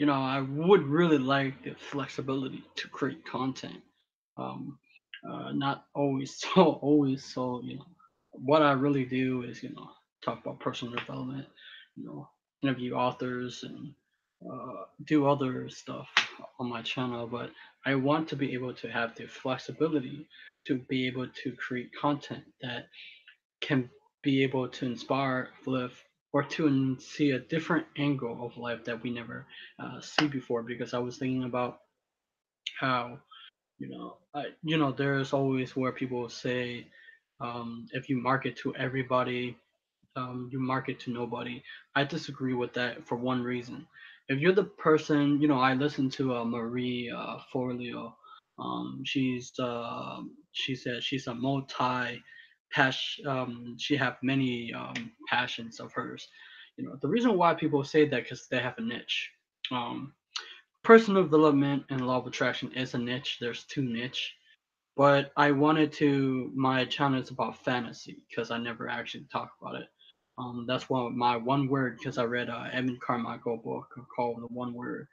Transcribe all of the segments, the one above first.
I would really like the flexibility to create content. Um, Not always so. What I really do is talk about personal development. Interview authors and do other stuff on my channel. But I want to be able to have the flexibility to be able to create content that can be able to inspire, uplift, or to see a different angle of life that we never see before. Because I was thinking about how there's always where people say, if you market to everybody, you market to nobody. I disagree with that for one reason. If you're the person, I listen to Marie Forleo. She said she's a multi passion. She have many passions of hers. The reason why people say that because they have a niche. Um, Personal development and law of attraction is a niche. There's two niche, but I wanted to. My channel is about fantasy because I never actually talk about it. That's my one word because I read Evan Carmichael book called The One Word.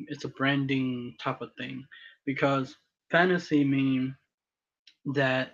It's a branding type of thing because fantasy mean that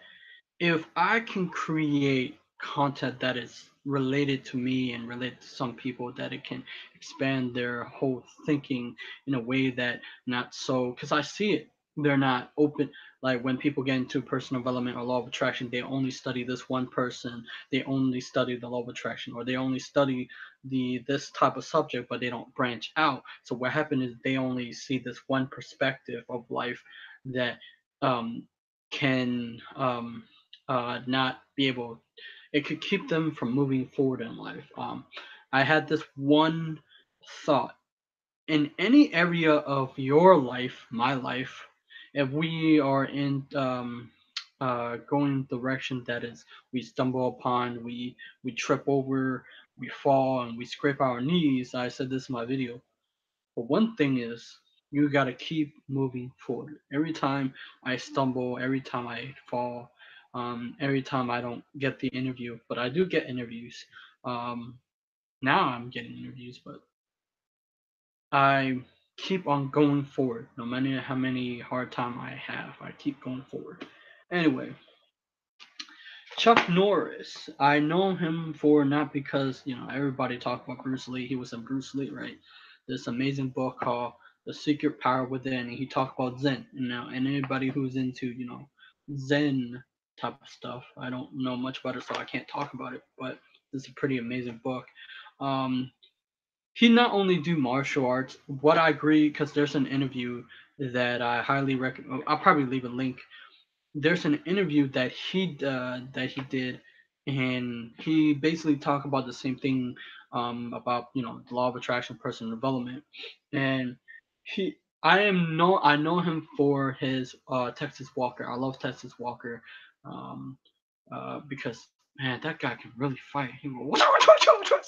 if I can create content that is related to me and related to some people, that it can expand their whole thinking in a way that not so, because I see it, they're not open. Like when people get into personal development or law of attraction, they only study this one person, they only study the law of attraction, or they only study the this type of subject, but they don't branch out. So what happened is they only see this one perspective of life that um, can not be able. It could keep them from moving forward in life. I had this one thought in any area of your life, my life, if we are in going direction that is we stumble upon, we trip over, we fall, and we scrape our knees. I said this in my video. But one thing is, you gotta keep moving forward. Every time I stumble, every time I fall, every time I don't get the interview, but I do get interviews. Um, Now I'm getting interviews, but I keep on going forward. No matter how many hard time I have, I keep going forward. Anyway, Chuck Norris. I know him for not because everybody talk about Bruce Lee. He was in Bruce Lee, right? This amazing book called The Secret Power Within, and he talked about Zen. And anybody who's into Zen type of stuff, I don't know much about it, so I can't talk about it. But this is a pretty amazing book. Um, he not only do martial arts. What I agree, because there's an interview that I highly recommend. I'll probably leave a link. There's an interview that he did, and he basically talked about the same thing, about the law of attraction, personal development, and he I know him for his Texas Walker. I love Texas Walker, um, because man, that guy can really fight. He go,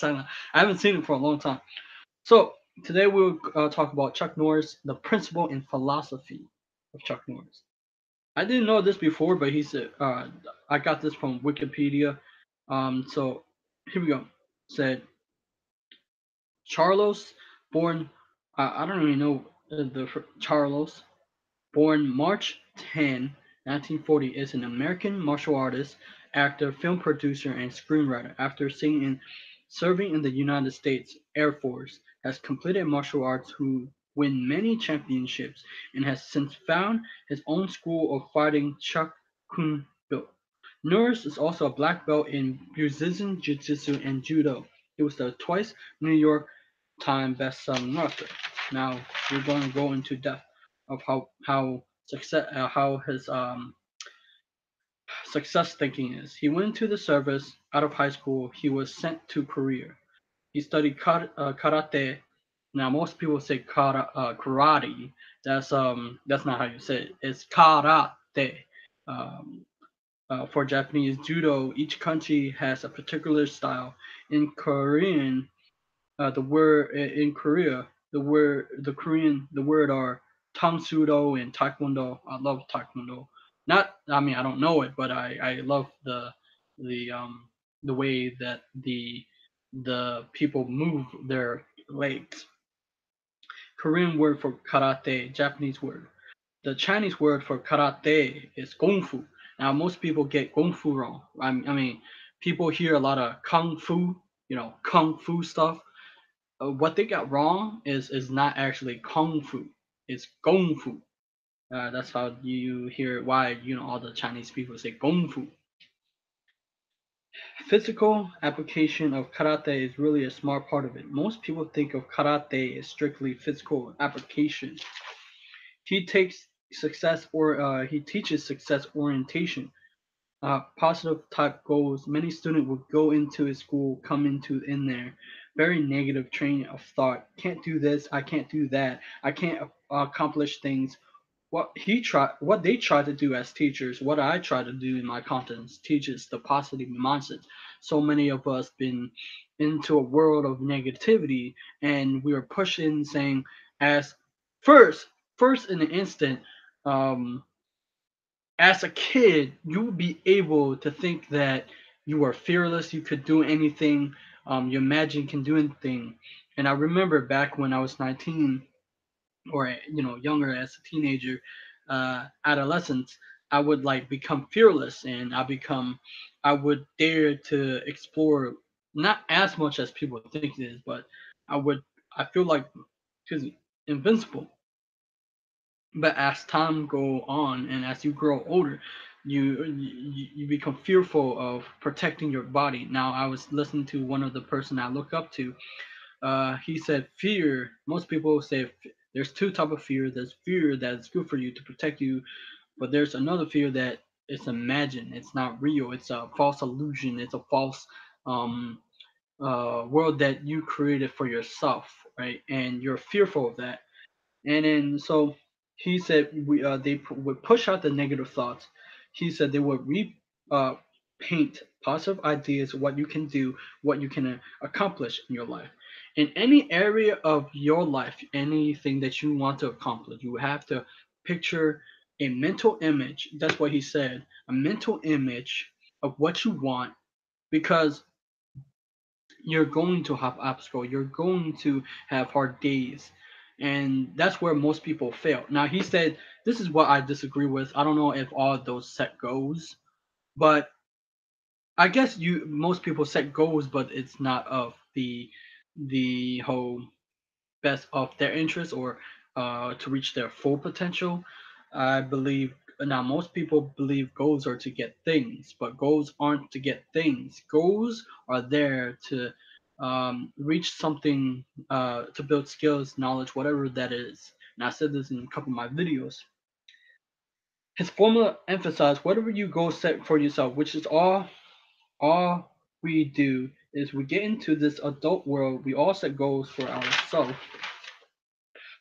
I haven't seen him for a long time. So today we'll talk about Chuck Norris, the principle and philosophy of Chuck Norris. I didn't know this before, but he said I got this from Wikipedia. So here we go. Said Charlos, born I don't even know Charlos, born March 10, 1940, is an American martial artist, actor, film producer, and screenwriter. After serving in the United States Air Force, has completed martial arts who win many championships, and has since found his own school of fighting, Chun Do. Norris is also a black belt in Brazilian Jiu-Jitsu and Judo. He was the twice New York Times best-selling author. Now we're going to go into depth of how his success thinking is. He went into the service out of high school. He was sent to Korea. He studied karate. Now most people say karate. That's not how you say it. It's karate. Um, for Japanese judo, each country has a particular style. In Korean, the word in Korea, the word are Tang Sudo and Taekwondo. I love Taekwondo. Not, I mean, I don't know it, but I love the the way that the people move their legs. Korean word for karate, Japanese word. The Chinese word for karate is kung fu. Now, most people get kung fu wrong. I mean, people hear a lot of kung fu, kung fu stuff. What they got wrong is not actually kung fu. It's gong fu. That's how you hear why all the Chinese people say kung fu. Physical application of karate is really a smart part of it. Most people think of karate as strictly physical application. He takes success or he teaches success orientation, positive type goals. Many students would go into a school, come into in there, very negative train of thought. Can't do this. I can't do that. I can't accomplish things. What they try to do as teachers, what I try to do in my contents, teaches the positive mindset. So many of us been into a world of negativity, and we are pushing, saying, as first, first in the instant, um, as a kid, you will be able to think that you are fearless, you could do anything, you imagine can do anything. And I remember back when I was 19, or younger as a teenager, adolescent, I would like become fearless, and I would dare to explore, not as much as people think it is, but I feel like, excuse me, invincible. But as time go on and as you grow older, you become fearful of protecting your body. Now, I was listening to one of the person I look up to. He said fear. Most people say there's two type of fear. There's fear that's good for you to protect you, but there's another fear that it's imagined. It's not real. It's a false illusion. It's a false um, world that you created for yourself, right? And you're fearful of that. And then so he said would push out the negative thoughts. He said they would paint positive ideas, what you can do, what you can accomplish in your life. In any area of your life, anything that you want to accomplish, you have to picture a mental image. That's what he said, a mental image of what you want, because you're going to have obstacles, you're going to have hard days, and that's where most people fail. Now, he said this is what I disagree with. I don't know if all those set goals, but I guess you most people set goals, but it's not of the whole best of their interest, or to reach their full potential. I believe now most people believe goals are to get things, but goals aren't to get things. Goals are there to reach something, to build skills, knowledge, whatever that is. And I said this in a couple of my videos. His formula emphasized whatever you go set for yourself, which is all we do is we get into this adult world. We all set goals for ourselves.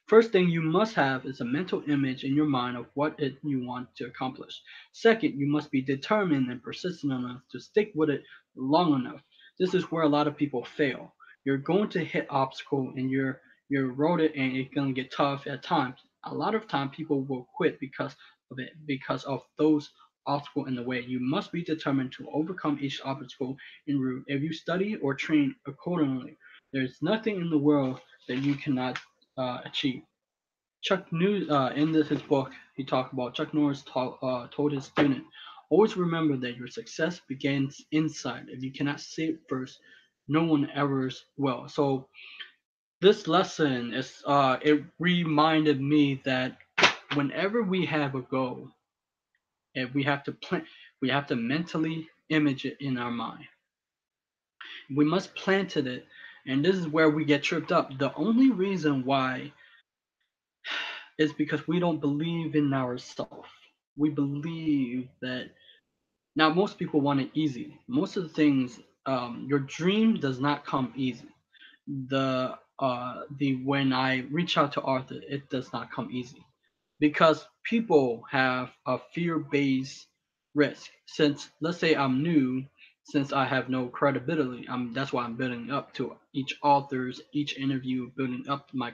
First thing you must have is a mental image in your mind of what it you want to accomplish. Second, you must be determined and persistent enough to stick with it long enough. This is where a lot of people fail. You're going to hit obstacle, and you're roaded, and it's gonna get tough at times. A lot of time people will quit because of it, because of those obstacles in the way. You must be determined to overcome each obstacle en route. If you study or train accordingly, there's nothing in the world that you cannot achieve. Chuck New in his book, he talked about Chuck Norris told his student, always remember that your success begins inside. If you cannot see it first, no one ever will. So this lesson is it reminded me that whenever we have a goal, and we have to mentally image it in our mind. We must plant it, and this is where we get tripped up. The only reason why is because we don't believe in ourselves. We believe that now most people want it easy. Most of the things, your dream does not come easy. The when I reach out to Arthur, it does not come easy because people have a fear-based risk. Since let's say I'm new, since I have no credibility, that's why I'm building up to each author's each interview, building up my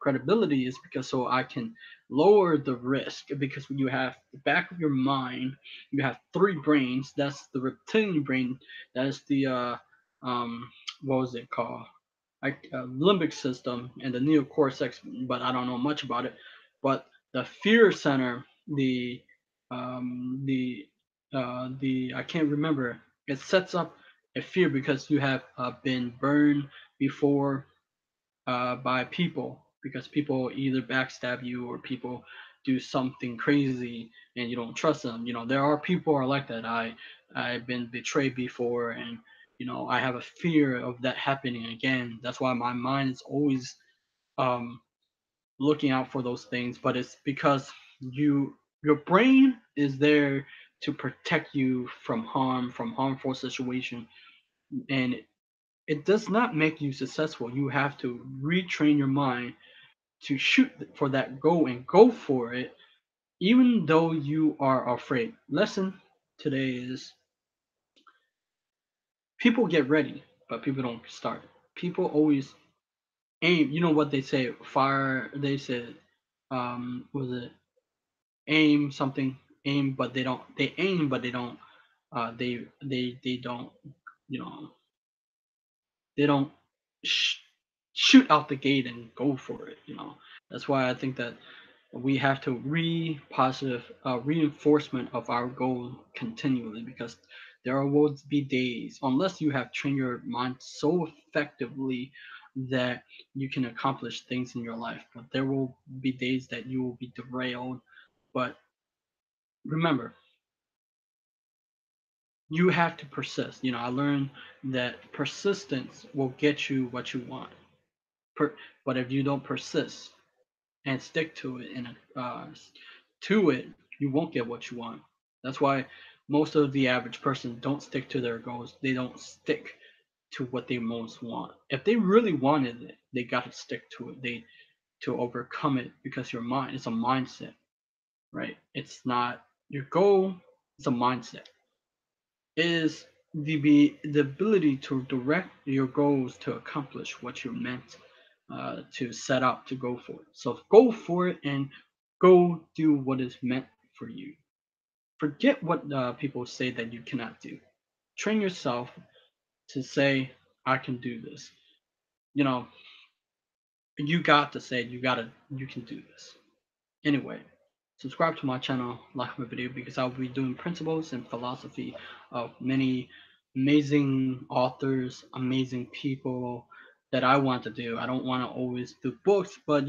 credibility is because so I can lower the risk, because when you have the back of your mind, you have three brains. That's the reptilian brain. That is the um what was it called? like limbic system and the neocortex, but I don't know much about it. But the fear center, the um, the the I can't remember. It sets up a fear because you have been burned before by people, because people either backstab you or people do something crazy and you don't trust them. There are people who are like that. I've been betrayed before, and I have a fear of that happening again. That's why my mind is always um, looking out for those things. But it's because your brain is there to protect you from harm, from harmful situation, and it does not make you successful. You have to retrain your mind to shoot for that goal and go for it, even though you are afraid. Lesson today is people get ready, but people don't start. People always aim. You know what they say? Fire. They said, was it aim something? Aim, but they don't. They aim, but they don't. They don't. You know, they don't sh- shoot out the gate and go for it. That's why I think that we have to positive reinforcement of our goal continually, because there will be days, unless you have trained your mind so effectively that you can accomplish things in your life, but there will be days that you will be derailed. But remember, you have to persist. I learned that persistence will get you what you want. But if you don't persist and stick to it to it, you won't get what you want. That's why most of the average person don't stick to their goals. They don't stick to what they most want. If they really wanted it, they got to stick to it. They to overcome it, because your mind is a mindset, right? It's not your goal. It's a mindset. It is the ability to direct your goals to accomplish what you're meant to set out to go for. So go for it and go do what is meant for you. Forget what people say that you cannot do. Train yourself to say, I can do this. You know, you got to say, you can do this. Anyway, subscribe to my channel, like my video, because I'll be doing principles and philosophy of many amazing authors, amazing people that I want to do. I don't want to always do books, but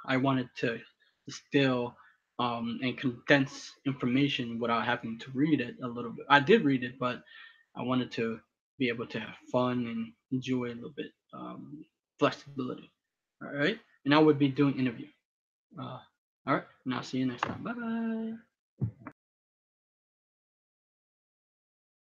I wanted to distill and condense information without having to read it a little bit. I did read it, but I wanted to be able to have fun and enjoy a little bit flexibility. All right, and I would be doing interview. Uh, all right, and I'll see you next time. Bye bye.